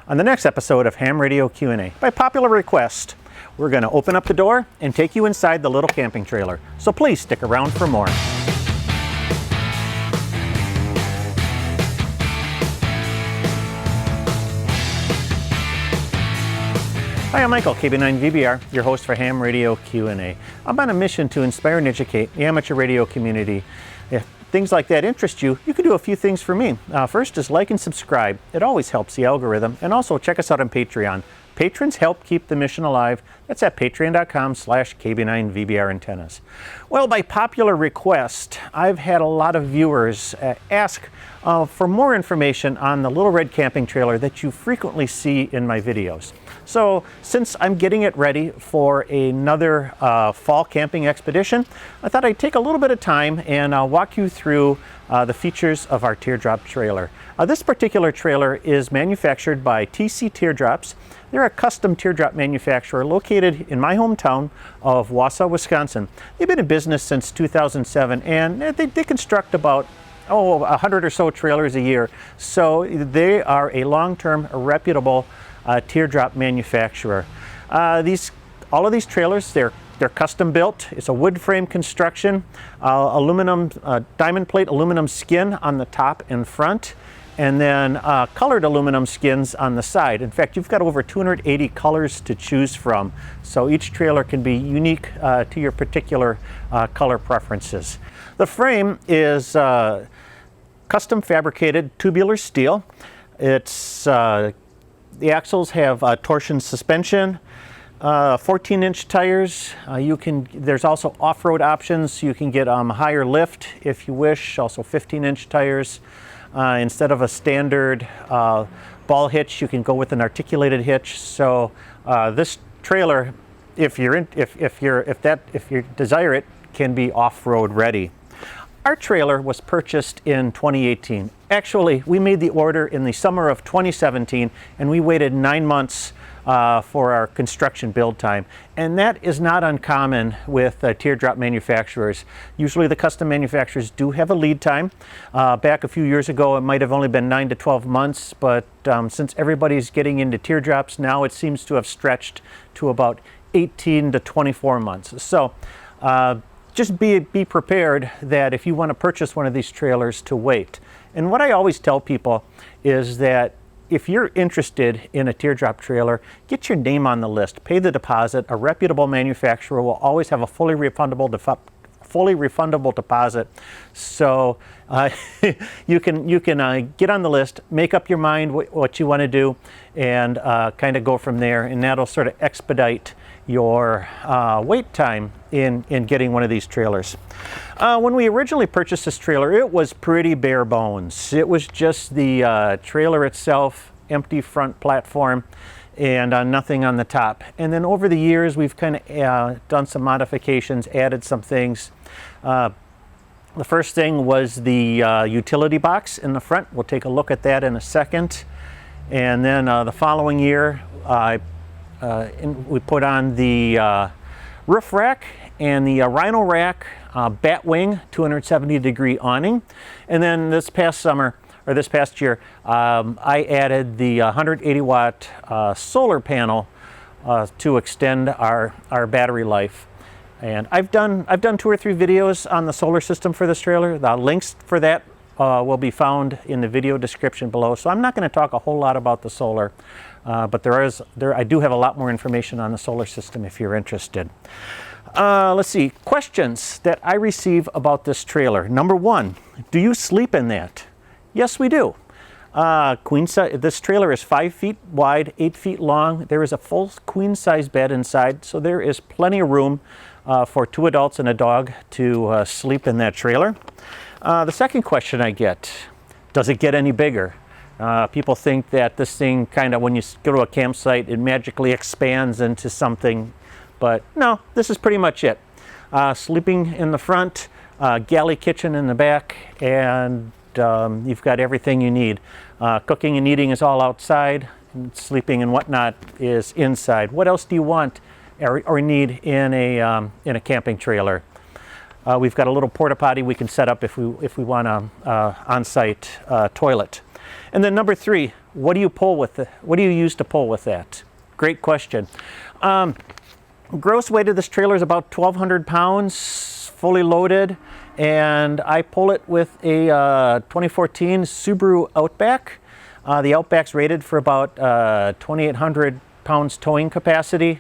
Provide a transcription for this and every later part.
On the next episode of Ham Radio Q&A, by popular request, we're going to open up the door and take you inside the little camping trailer. So please stick around for more. Hi, I'm Michael, KB9VBR, your host for Ham Radio Q&A. I'm on a mission to inspire and educate the amateur radio community. If things like that interest you, you can do a few things for me. First is like and subscribe. It always helps the algorithm. And also check us out on Patreon. Patrons help keep the mission alive. That's at patreon.com/KB9VBR Antennas. Well, by popular request, I've had a lot of viewers ask for more information on the little red camping trailer that you frequently see in my videos. So since I'm getting it ready for another fall camping expedition, I thought I'd take a little bit of time and walk you through the features of our Teardrop trailer. This particular trailer is manufactured by TC Teardrops. They're a custom teardrop manufacturer located in my hometown of Wausau, Wisconsin. They've been in business since 2007, and they construct about 100 or so trailers a year. So they are a long-term, reputable teardrop manufacturer. All of these trailers, they're custom built. It's a wood frame construction, aluminum diamond plate aluminum skin on the top and front, and then colored aluminum skins on the side. In fact, you've got over 280 colors to choose from, so each trailer can be unique to your particular color preferences. The frame is custom fabricated tubular steel. It's the axles have torsion suspension, 14-inch tires. There's also off-road options. You can get higher lift if you wish. Also 15-inch tires. Instead of a standard ball hitch, you can go with an articulated hitch. So this trailer, if you desire it, can be off-road ready. Our trailer was purchased in 2018. Actually, we made the order in the summer of 2017, and we waited 9 months for our construction build time. And that is not uncommon with teardrop manufacturers. Usually the custom manufacturers do have a lead time. Back a few years ago, it might have only been 9 to 12 months, but since everybody's getting into teardrops now, it seems to have stretched to about 18 to 24 months. So just be prepared that if you want to purchase one of these trailers, to wait. And what I always tell people is that if you're interested in a teardrop trailer, get your name on the list, pay the deposit. A reputable manufacturer will always have a fully refundable deposit. So you can get on the list, make up your mind what you want to do, and kind of go from there, and that'll sort of expedite your wait time in getting one of these trailers. When we originally purchased this trailer, it was pretty bare bones. It was just the trailer itself, empty front platform, and nothing on the top. And then over the years, we've kind of done some modifications, added some things. The first thing was the utility box in the front. We'll take a look at that in a second. And then the following year, we put on the roof rack and the Rhinorack Batwing 270-degree awning. And then this past year, I added the 180-watt solar panel to extend our battery life. And I've done 2 or 3 videos on the solar system for this trailer. The links for that will be found in the video description below. So I'm not going to talk a whole lot about the solar, but I do have a lot more information on the solar system if you're interested. Let's see, questions that I receive about this trailer. Number 1, do you sleep in that? Yes, we do. Queen size. This trailer is 5 feet wide, 8 feet long. There is a full queen size bed inside, so there is plenty of room for 2 adults and a dog to sleep in that trailer. The second question I get, does it get any bigger? People think that this thing kind of, when you go to a campsite, it magically expands into something, but no, this is pretty much it. Sleeping in the front, Galley Kitchen in the back, and you've got everything you need. Cooking and eating is all outside, and sleeping and whatnot is inside. What else do you want or need in a camping trailer? We've got a little porta potty we can set up if we want a on-site toilet. And then number 3, what do you pull with it? What do you use to pull with that? Great question. Gross weight of this trailer is about 1,200 pounds, fully loaded, and I pull it with a 2014 Subaru Outback. The Outback's rated for about 2,800 pounds towing capacity.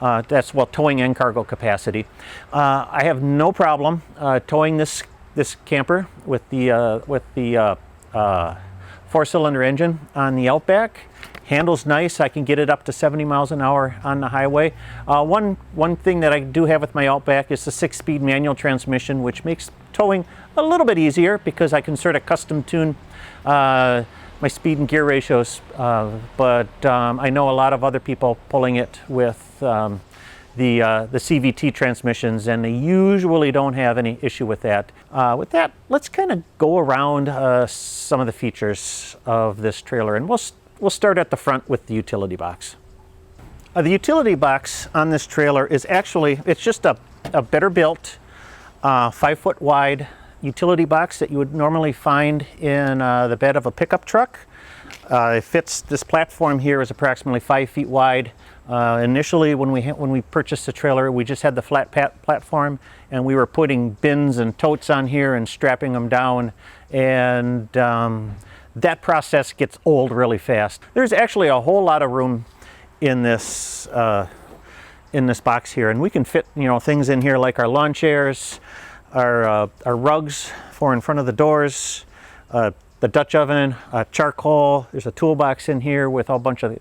That's, well, towing and cargo capacity. I have no problem towing this camper with the 4-cylinder engine on the Outback. Handles nice. I can get it up to 70 miles an hour on the highway. One thing that I do have with my Outback is the 6-speed manual transmission, which makes towing a little bit easier because I can sort of custom tune my speed and gear ratios, but I know a lot of other people pulling it with the CVT transmissions, and they usually don't have any issue with that. With that, let's kind of go around some of the features of this trailer, and we'll start at the front with the utility box. The utility box on this trailer is actually, it's just a better built 5-foot wide utility box that you would normally find in the bed of a pickup truck. It fits, this platform here is approximately 5 feet wide. Initially, when we purchased the trailer, we just had the flat platform, and we were putting bins and totes on here and strapping them down, and that process gets old really fast. There's actually a whole lot of room in this box here, and we can fit, you know, things in here like our lawn chairs, our rugs for in front of the doors, the Dutch oven, charcoal. There's a toolbox in here with a bunch of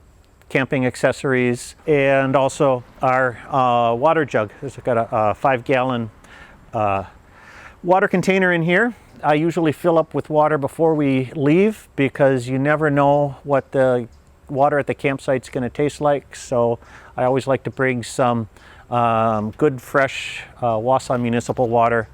camping accessories, and also our water jug. There's got a 5-gallon water container in here. I usually fill up with water before we leave because you never know what the water at the campsite's going to taste like. So I always like to bring some good fresh Wausau municipal water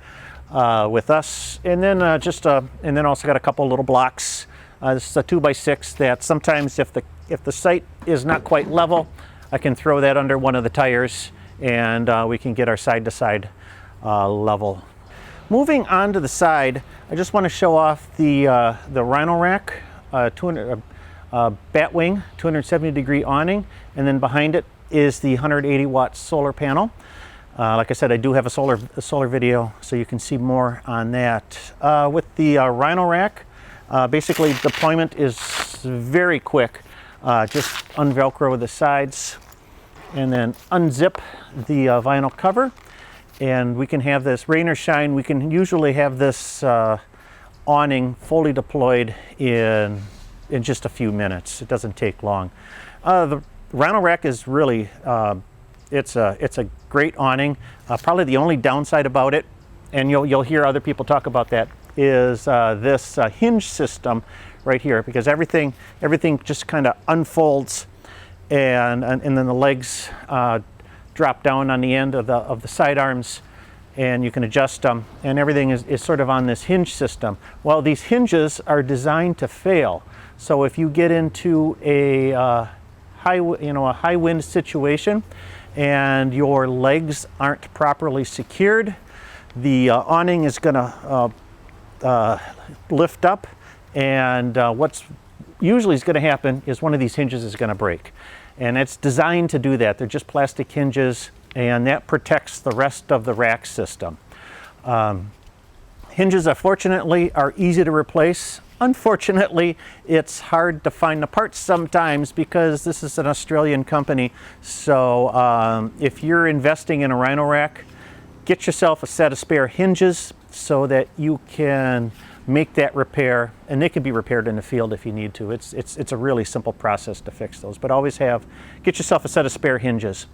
with us, and then and then also got a couple little blocks. This is a 2x6 that sometimes if the site is not quite level, I can throw that under one of the tires, and we can get our side-to-side level. Moving on to the side, I just want to show off the Rhinorack Batwing 270-degree awning, and then behind it is the 180-watt solar panel. Like I said, I do have a solar video, so you can see more on that. With the Rhinorack, basically deployment is very quick. Just unvelcro the sides and then unzip the vinyl cover, and we can have this rain or shine. We can usually have this awning fully deployed in just a few minutes. It doesn't take long. The Rhinorack is really it's a great awning. Probably the only downside about it, and you'll hear other people talk about that, is this hinge system right here, because everything just kind of unfolds, and then the legs drop down on the end of the side arms, and you can adjust them, and everything is sort of on this hinge system. Well, these hinges are designed to fail, so if you get into a high wind situation and your legs aren't properly secured, the awning is going to lift up, and what's usually is going to happen is one of these hinges is going to break, and it's designed to do that. They're just plastic hinges, and that protects the rest of the rack system. Hinges, fortunately, are easy to replace. Unfortunately, it's hard to find the parts sometimes because this is an Australian company. So if you're investing in a Rhinorack, get yourself a set of spare hinges so that you can make that repair, and they can be repaired in the field if you need to. It's a really simple process to fix those, but always get yourself a set of spare hinges.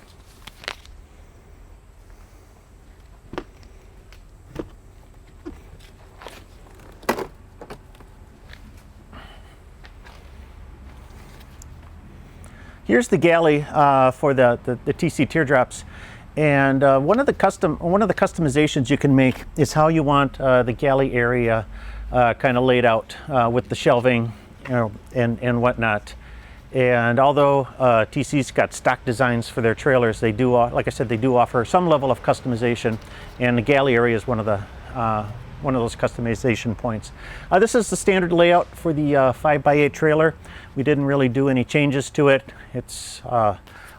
Here's the galley for the TC Teardrops, and one of the customizations you can make is how you want the galley area kind of laid out with the shelving, and whatnot. And although TC's got stock designs for their trailers, they do, like I said, they do offer some level of customization, and the galley area is one of one of those customization points. This is the standard layout for the 5x8 trailer. We didn't really do any changes to it. It's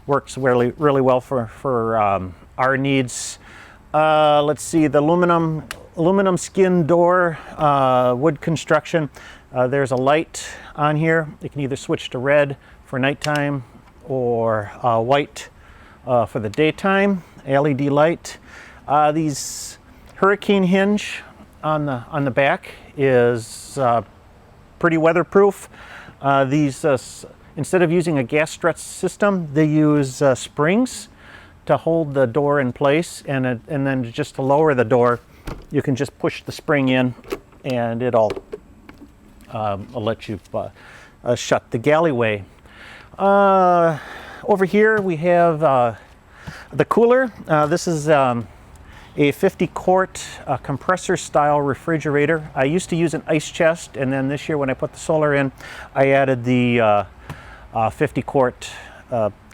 works really well for our needs. Let's see, the aluminum skin door, wood construction. There's a light on here. You can either switch to red for nighttime or white for the daytime. LED light. These hurricane hinge on the back is pretty weatherproof. These instead of using a gas strut system, they use springs to hold the door in place, and then just to lower the door, you can just push the spring in, and it'll let you shut the galleyway. Over here we have the cooler. This is a 50-quart compressor style refrigerator. I used to use an ice chest, and then this year when I put the solar in, I added the 50-quart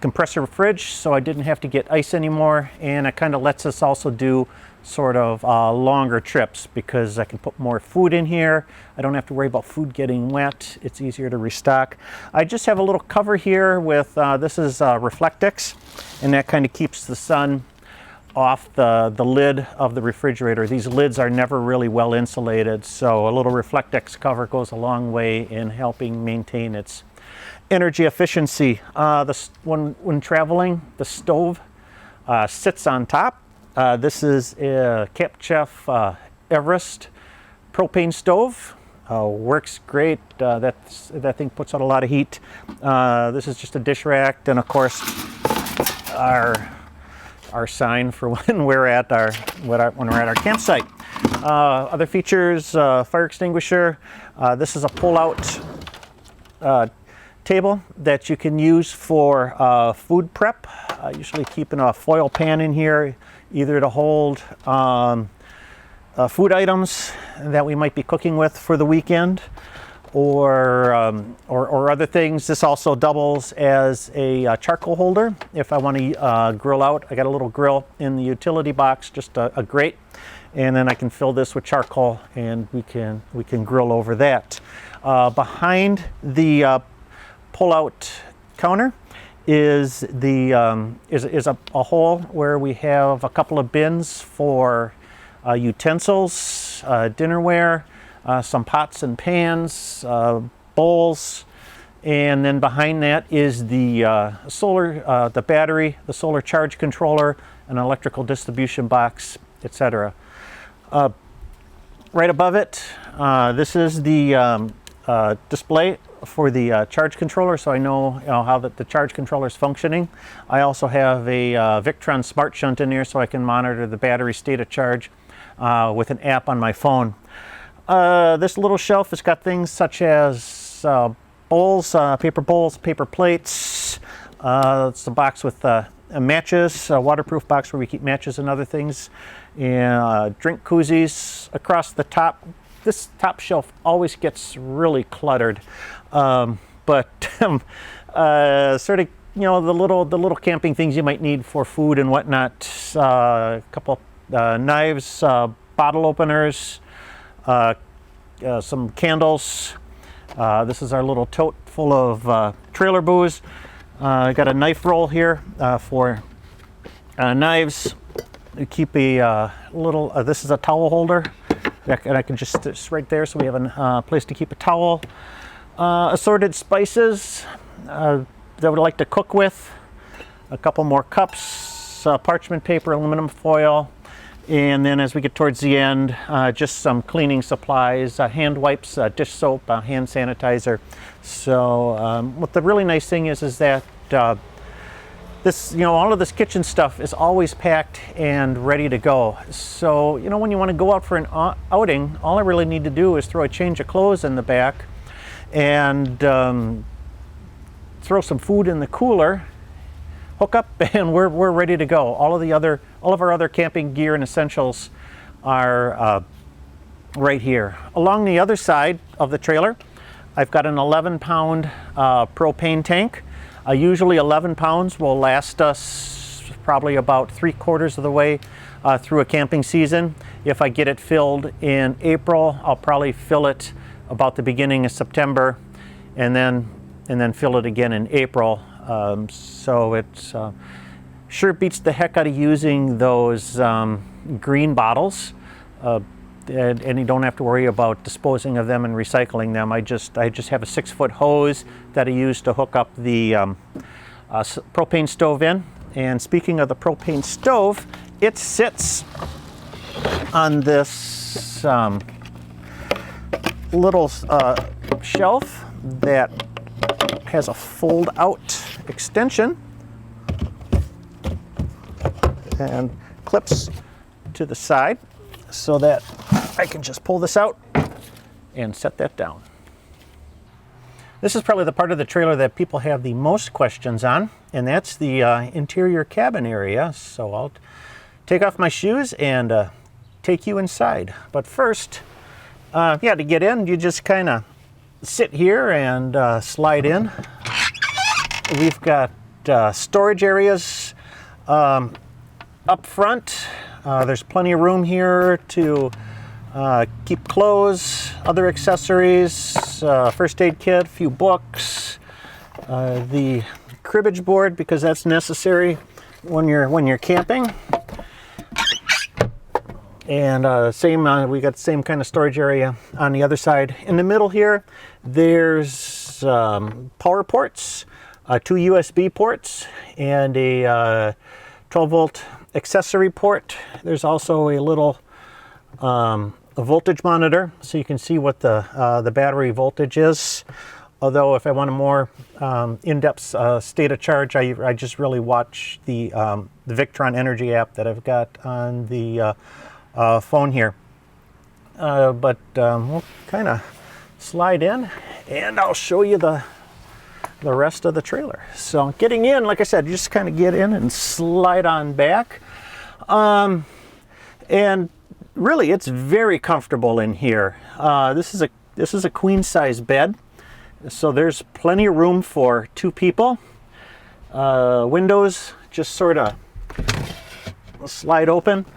compressor fridge, so I didn't have to get ice anymore, and it kind of lets us also do sort of longer trips because I can put more food in here. I don't have to worry about food getting wet. It's easier to restock. I just have a little cover here with, this is Reflectix, and that kind of keeps the sun off the lid of the refrigerator. These lids are never really well insulated, so a little Reflectix cover goes a long way in helping maintain its energy efficiency. When traveling, the stove sits on top. This is a Camp Chef Everest propane stove. Works great. That thing puts out a lot of heat. This is just a dish rack, and of course our sign for when we're at our campsite. Other features: fire extinguisher. This is a pull-out table that you can use for food prep. Usually keeping a foil pan in here, either to hold food items that we might be cooking with for the weekend, or other things. This also doubles as a charcoal holder if I want to grill out. I got a little grill in the utility box, just a grate, and then I can fill this with charcoal, and we can grill over that. Behind the pull-out counter is a hole where we have a couple of bins for utensils, dinnerware, some pots and pans, bowls, and then behind that is the solar, the battery, the solar charge controller, an electrical distribution box, etc. Right above it, this is the display for the charge controller, so I know how the charge controller is functioning. I also have a Victron Smart Shunt in there, so I can monitor the battery state of charge with an app on my phone. This little shelf has got things such as bowls, paper plates. It's a box with matches, a waterproof box where we keep matches and other things, and drink koozies across the top. This top shelf always gets really cluttered, but sort of, the little camping things you might need for food and whatnot. A couple knives, bottle openers, some candles. This is our little tote full of trailer booze. I got a knife roll here for knives. We keep a little. This is a towel holder. And I can just right there, so we have a place to keep a towel. Assorted spices that I would like to cook with. A couple more cups, parchment paper, aluminum foil, and then as we get towards the end, just some cleaning supplies, hand wipes, dish soap, hand sanitizer. So what the really nice thing is that this, all of this kitchen stuff is always packed and ready to go. So, when you want to go out for an outing, all I really need to do is throw a change of clothes in the back and throw some food in the cooler, hook up, and we're ready to go. All of our other camping gear and essentials are right here. Along the other side of the trailer, I've got an 11-pound propane tank. Usually 11 pounds will last us probably about 3/4 of the way through a camping season. If I get it filled in April, I'll probably fill it about the beginning of September, and then fill it again in April. So it's sure beats the heck out of using those green bottles. And you don't have to worry about disposing of them and recycling them. I just have a 6-foot hose that I use to hook up the propane stove in. And speaking of the propane stove, it sits on this little shelf that has a fold-out extension and clips to the side, so that I can just pull this out and set that down. This is probably the part of the trailer that people have the most questions on, and that's the interior cabin area. So I'll take off my shoes and take you inside. But first, yeah, to get in, you just kind of sit here and slide in. We've got storage areas up front. There's plenty of room here to keep clothes, other accessories, first aid kit, a few books, the cribbage board, because that's necessary when you're camping. And we got the same kind of storage area on the other side. In the middle here, there's power ports, 2 USB ports, and a 12-volt accessory port. There's also a little a voltage monitor, so you can see what the battery voltage is. Although if I want a more in-depth state of charge, I just really watch the Victron Energy app that I've got on the phone here. But we'll kind of slide in, and I'll show you the rest of the trailer. So getting in, like I said, you just kind of get in and slide on back. And really, it's very comfortable in here. This is a queen size bed, so there's plenty of room for 2 people. Windows just sort of slide open.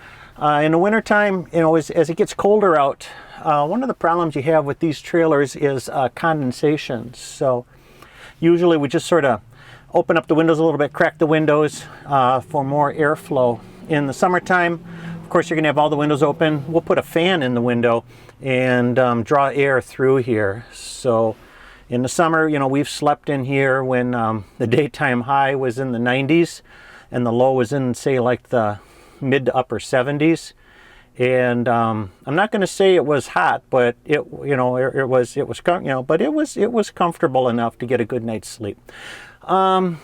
In the wintertime, you know, as it gets colder out, one of the problems you have with these trailers is condensation. So usually we just sort of open up the windows a little bit, crack the windows for more airflow. In the summertime, of course, you're going to have all the windows open. We'll put a fan in the window and draw air through here. So in the summer, you know, we've slept in here when the daytime high was in the 90s and the low was in, say, like the mid to upper 70s. And I'm not going to say it was hot, but it was comfortable enough to get a good night's sleep. In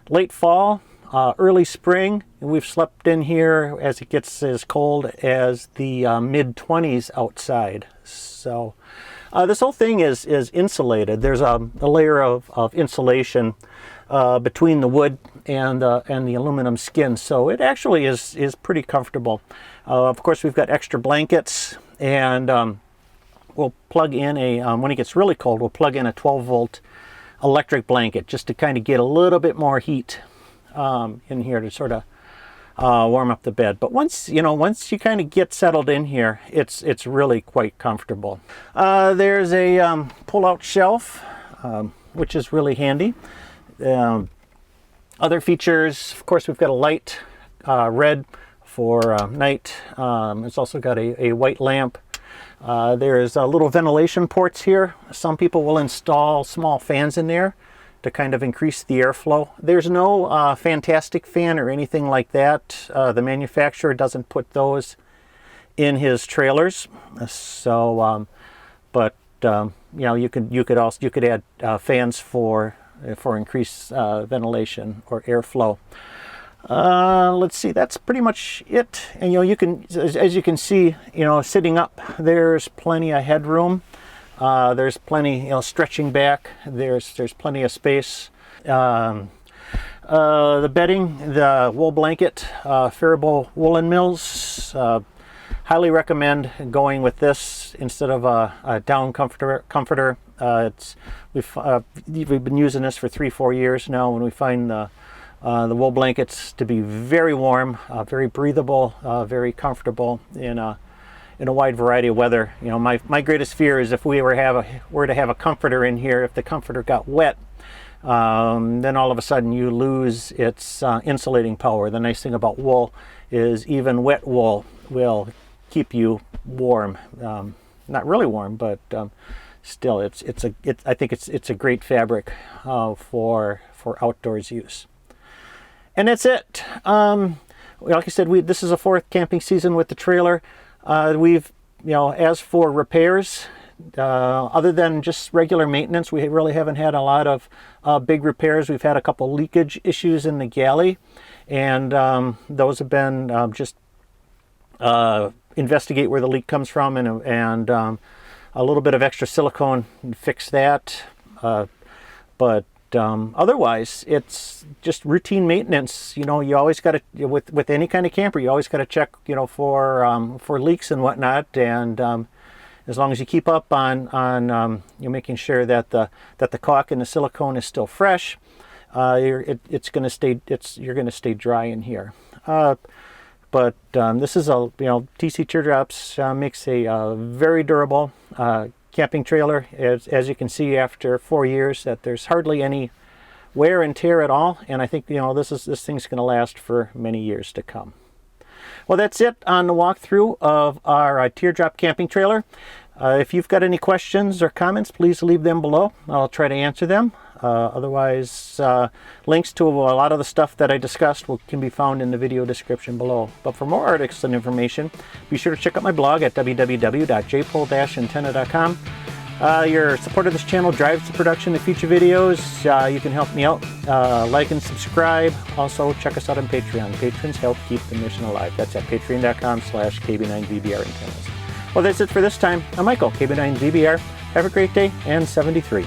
late fall, early spring, we've slept in here as it gets as cold as the mid 20s outside. So this whole thing is insulated. There's a layer of insulation between the wood and the aluminum skin, so it actually is pretty comfortable. Of course, we've got extra blankets, and we'll plug in when it gets really cold, we'll plug in a 12-volt electric blanket just to kind of get a little bit more heat in here to sort of warm up the bed. But once you kind of get settled in here, it's really quite comfortable. There's a pull-out shelf, which is really handy. Other features, of course, we've got a light, red for night. It's also got a white lamp. There's little ventilation ports here. Some people will install small fans in there to kind of increase the airflow. There's no fantastic fan or anything like that. The manufacturer doesn't put those in his trailers. So, you know, you could add fans for increased ventilation or airflow. Let's see, that's pretty much it. And you know, you can, as you can see, you know, sitting up, there's plenty of headroom. There's plenty, you know, stretching back. There's plenty of space. The bedding, the wool blanket, Faribault Woolen Mills. Highly recommend going with this instead of a down comforter. We've been using this for 3-4 years now, and we find the the wool blankets to be very warm, very breathable, very comfortable in a wide variety of weather. You know, my greatest fear is if we were to have a comforter in here, if the comforter got wet, then all of a sudden you lose its insulating power. The nice thing about wool is even wet wool will keep you warm. Not really warm, but still, I think it's a great fabric for outdoors use. And that's it. Like I said, this is a 4th camping season with the trailer. As for repairs, other than just regular maintenance, we really haven't had a lot of big repairs. We've had a couple leakage issues in the galley, and those have been just investigate where the leak comes from, and a little bit of extra silicone and fix that. But otherwise, it's just routine maintenance. You know, you always got to, with any kind of camper, you always got to check, you know, for leaks and whatnot. And as long as you keep up on you're making sure that the caulk and the silicone is still fresh, you're going to stay dry in here. But this is TC Teardrops makes a very durable camping trailer. As you can see, after 4 years, that there's hardly any wear and tear at all, and I think this thing's going to last for many years to come. Well, that's it on the walkthrough of our Teardrop camping trailer. If you've got any questions or comments, please leave them below. I'll try to answer them. Otherwise, links to a lot of the stuff that I discussed can be found in the video description below. But for more articles and information, be sure to check out my blog at www.jpole-antenna.com. Your support of this channel drives the production of future videos. You can help me out. Like and subscribe. Also, check us out on Patreon. Patrons help keep the mission alive. That's at patreon.com/KB9VBR Antennas. Well, that's it for this time. I'm Michael, KB9VBR. Have a great day, and 73.